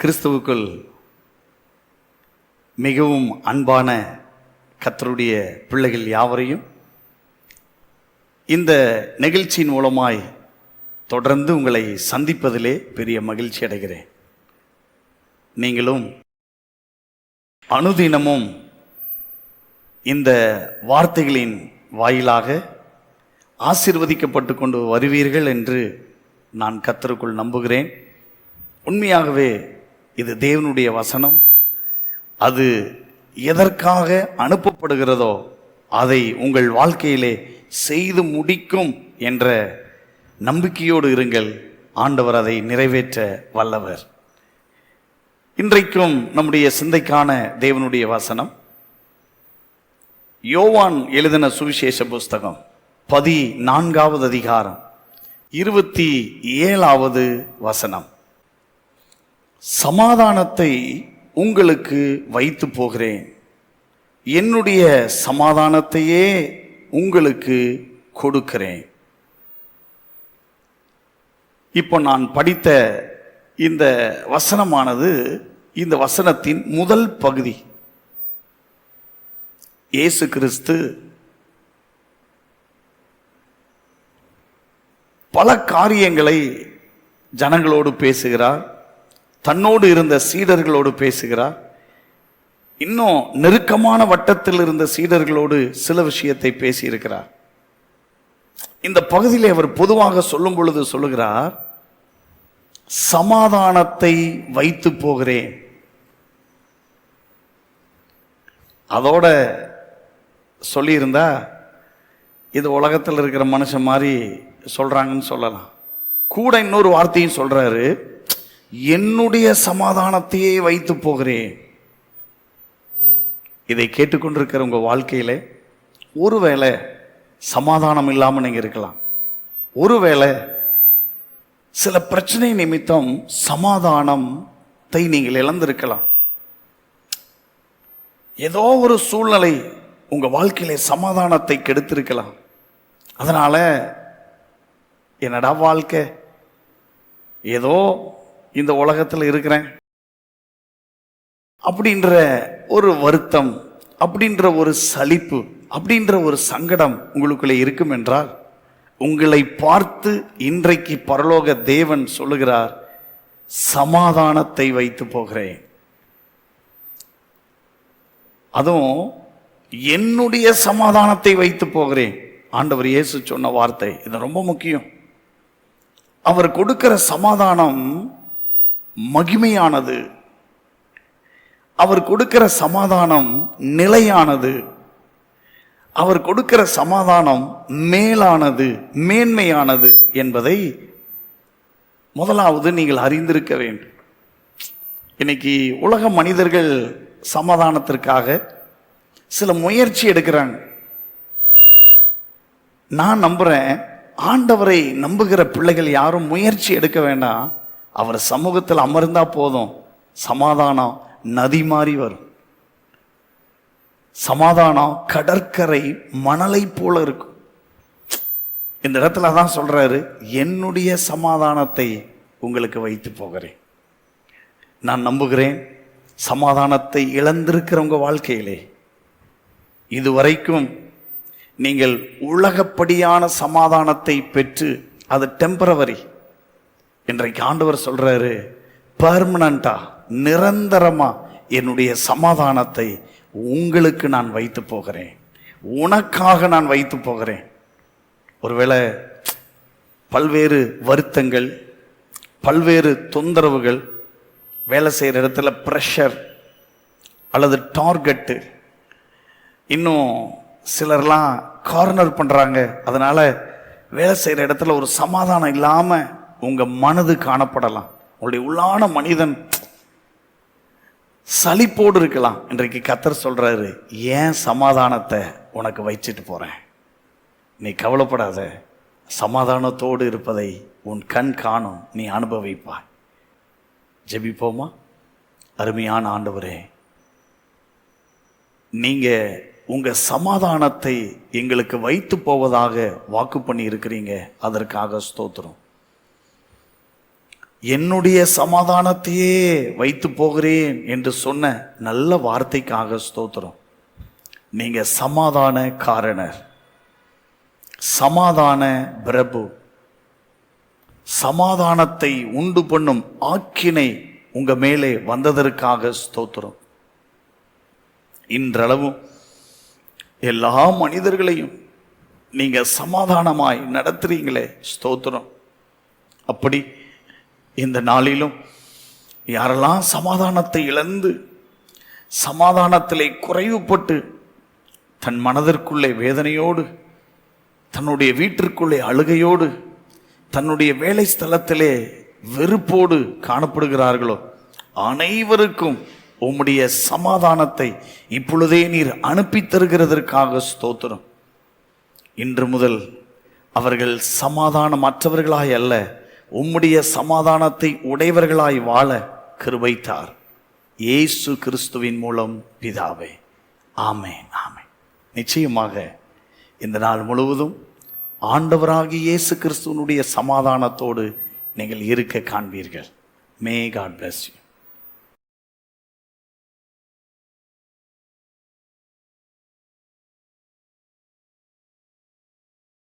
கிறிஸ்துவுக்குள் மிகவும் அன்பான கர்த்தருடைய பிள்ளைகள் யாவரையும் இந்த நிகழ்ச்சியின் மூலமாய் தொடர்ந்து உங்களை சந்திப்பதிலே பெரிய மகிழ்ச்சி அடைகிறேன். நீங்களும் அனுதினமும் இந்த வார்த்தைகளின் வாயிலாக ஆசீர்வதிக்கப்பட்டு கொண்டு வருவீர்கள் என்று நான் கர்த்தருக்குள் நம்புகிறேன். உண்மையாகவே இது தேவனுடைய வசனம். அது எதற்காக அனுப்பப்படுகிறதோ அதை உங்கள் வாழ்க்கையிலே செய்து முடிக்கும் என்ற நம்பிக்கையோடு இருங்கள். ஆண்டவர் அதை நிறைவேற்ற வல்லவர். இன்றைக்கும் நம்முடைய சிந்தைக்கான தேவனுடைய வசனம் யோவான் எழுதின சுவிசேஷ புஸ்தகம் 14வது அதிகாரம் 27வது வசனம். சமாதானத்தை உங்களுக்கு வைத்து போகிறேன், என்னுடைய சமாதானத்தையே உங்களுக்கு கொடுக்கிறேன். இப்போ நான் படித்த இந்த வசனமானது இந்த வசனத்தின் முதல் பகுதி. இயேசு கிறிஸ்து பல காரியங்களை ஜனங்களோடு பேசுகிறார், தன்னோடு இருந்த சீடர்களோடு பேசுகிறார். இன்னும் நெருக்கமான வட்டத்தில் இருந்த சீடர்களோடு சில விஷயத்தை பேசியிருக்கிறார். இந்த பகுதியில் அவர் பொதுவாக சொல்லும் பொழுது சொல்லுகிறார், சமாதானத்தை வைத்து போகிறேன். அதோட சொல்லியிருந்தா இது உலகத்தில் இருக்கிற மனுஷன் மாதிரி சொல்றாங்கன்னு சொல்லலாம். கூட இன்னொரு வார்த்தையும் சொல்றாரு, என்னுடைய சமாதானத்தையே வைத்து போகிறேன். இதை கேட்டுக்கொண்டிருக்கிற உங்க வாழ்க்கையில ஒருவேளை சமாதானம் இல்லாமல் நீங்க இருக்கலாம். ஒருவேளை சில பிரச்சனை நிமித்தம் சமாதானத்தை நீங்கள் இழந்திருக்கலாம். ஏதோ ஒரு சூழ்நிலை உங்க வாழ்க்கையில சமாதானத்தை கெடுத்திருக்கலாம். அதனால என்னடா வாழ்க்கை, ஏதோ இந்த உலகத்தில் இருக்கிறேன் அப்படின்ற ஒரு வருத்தம், அப்படின்ற ஒரு சலிப்பு, அப்படின்ற ஒரு சங்கடம் உங்களுக்குள்ளே இருக்கும் என்றால், உங்களை பார்த்து இன்றைக்கு பரலோக தேவன் சொல்லுகிறார், சமாதானத்தை வைத்து போகிறேன். அதுவும் என்னுடைய சமாதானத்தை வைத்து போகிறேன். ஆண்டவர் இயேசு சொன்ன வார்த்தை இது ரொம்ப முக்கியம். அவர் கொடுக்கிற சமாதானம் மகிமையானது. அவர் கொடுக்கிற சமாதானம் நிலையானது. அவர் கொடுக்கிற சமாதானம் மேலானது, மேன்மையானது என்பதை முதலாவது நீங்கள் அறிந்திருக்க வேண்டும். இன்னைக்கு உலக மனிதர்கள் சமாதானத்திற்காக சில முயற்சி எடுக்கிறாங்க. நான் நம்புறேன், ஆண்டவரை நம்புகிற பிள்ளைகள் யாரும் முயற்சி எடுக்க வேண்டாம். அவர் சமூகத்தில் அமர்ந்தா போதும், சமாதானம் நதி மாறி வரும். சமாதானம் கடற்கரை மணலை போல இருக்கும். இந்த இடத்துல தான் சொல்றாரு, என்னுடைய சமாதானத்தை உங்களுக்கு வைத்து போகிறேன். நான் நம்புகிறேன், சமாதானத்தை இழந்திருக்கிற உங்க வாழ்க்கையிலே இதுவரைக்கும் நீங்கள் உலகப்படியான சமாதானத்தை பெற்று அது டெம்பரவரி. இன்றைக்கு ஆண்டவர் சொல்றாரு, பெர்மனண்டா, நிரந்தரமா என்னுடைய சமாதானத்தை உங்களுக்கு நான் வைத்து போகிறேன், உனக்காக நான் வைத்து போகிறேன். ஒருவேளை பல்வேறு வருத்தங்கள், பல்வேறு தொந்தரவுகள், வேலை செய்கிற இடத்துல ப்ரெஷர் அல்லது டார்கெட்டு, இன்னும் சிலர்லாம் கார்னர் பண்ணுறாங்க. அதனால வேலை செய்கிற இடத்துல ஒரு சமாதானம் இல்லாமல் உங்கள் மனது காணப்படலாம். உங்களுடைய உள்ளான மனிதன் சலிப்போடு இருக்கலாம். இன்றைக்கு கர்த்தர் சொல்றாரு, ஏன் சமாதானத்தை உனக்கு வச்சிட்டு போறேன், நீ கவலைப்படாத, சமாதானத்தோடு இருப்பதை உன் கண் காணும், நீ அனுபவிப்பாய். ஜெபிப்போமா? அருமையான ஆண்டவரே, நீங்க உங்க சமாதானத்தை எங்களுக்கு வைத்து போவதாக வாக்கு பண்ணி இருக்கிறீங்க. அதற்காக ஸ்தோத்திரம். என்னுடைய சமாதானத்தையே வைத்து போகிறேன் என்று சொன்ன நல்ல வார்த்தைக்காக ஸ்தோத்திரம். நீங்க சமாதான காரணர், சமாதான பிரபு, சமாதானத்தை உண்டு பண்ணும் ஆக்கினை உங்க மேலே வந்ததற்காக ஸ்தோத்திரம். இன்றளவும் எல்லா மனிதர்களையும் நீங்க சமாதானமாய் நடத்துறீங்களே, ஸ்தோத்திரம். அப்படி இந்த நாளிலும் யாரெல்லாம் சமாதானத்தை இழந்து சமாதானத்திலே குறைவுபட்டு தன் மனதிற்குள்ளே வேதனையோடு, தன்னுடைய வீட்டிற்குள்ளே அழுகையோடு, தன்னுடைய வேலை ஸ்தலத்திலே வெறுப்போடு காணப்படுகிறார்களோ அனைவருக்கும் உம்முடைய சமாதானத்தை இப்பொழுதே நீர் அனுப்பி தருகிறதற்காக ஸ்தோத்திரம். இன்று முதல் அவர்கள் சமாதானமற்றவர்களாய் அல்ல, உம்முடைய சமாதானத்தை உடையவர்களாய் வாழ கிருபை தார். இயேசு கிறிஸ்துவின் மூலம் பிதாவே, ஆமென், ஆமென். நிச்சயமாக இந்த நாள் முழுவதும் ஆண்டவராகிய இயேசு கிறிஸ்துவனுடைய சமாதானத்தோடு நீங்கள் இருக்க காண்பீர்கள். May God bless you.